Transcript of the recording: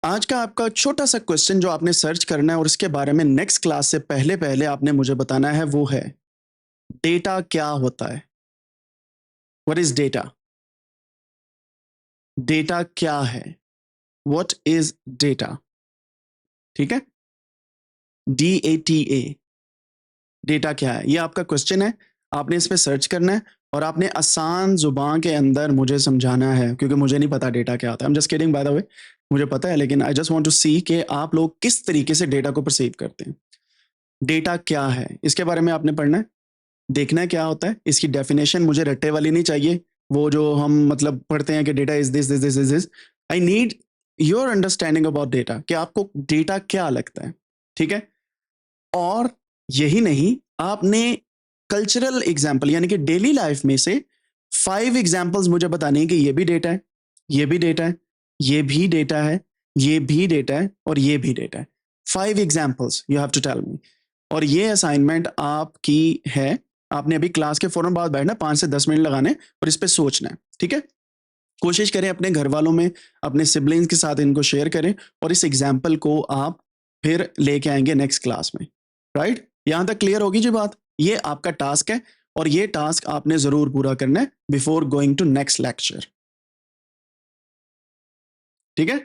आज का आपका छोटा सा क्वेश्चन जो आपने सर्च करना है और इसके बारे में नेक्स्ट क्लास से पहले पहले आपने मुझे बताना है वो है डेटा क्या होता है। What is data? डेटा क्या है? What is data? ठीक है, DATA। डेटा क्या है, ये आपका क्वेश्चन है। आपने इस पे सर्च करना है और आपने आसान जुबान के अंदर मुझे समझाना है, क्योंकि मुझे नहीं पता डेटा क्या होता है। I am just kidding by the way, मुझे पता है, लेकिन आई जस्ट वांट टू सी कि आप लोग किस तरीके से डेटा को परसीव करते हैं। डेटा क्या है, इसके बारे में आपने पढ़ना है, देखना है क्या होता है। इसकी डेफिनेशन मुझे रट्टे वाली नहीं चाहिए, वो जो हम मतलब पढ़ते हैं कि data is this this this this this. I need your understanding about data, कि आपको डेटा क्या लगता है। ठीक है, और यही नहीं, आपने कल्चरल एग्जाम्पल यानी कि डेली लाइफ में से 5 एग्जाम्पल्स मुझे बताने हैं कि ये भी डेटा है, ये भी डेटा है, ये भी डेटा है, ये भी डेटा है और ये भी डेटा है। 5 examples you have to tell me. और ये असाइनमेंट आपकी है। आपने अभी क्लास के फौरन बाद बैठना, 5 से 10 मिनट लगाने और इस पे सोचना है। ठीक है, कोशिश करें अपने घर वालों में, अपने सिबलिंग्स के साथ इनको शेयर करें और इस एग्जाम्पल को आप फिर लेके आएंगे नेक्स्ट क्लास में। राइट, यहां तक क्लियर होगी जी बात? ये आपका टास्क है और ये टास्क आपने जरूर पूरा करना है before going to next lecture. ठीक है।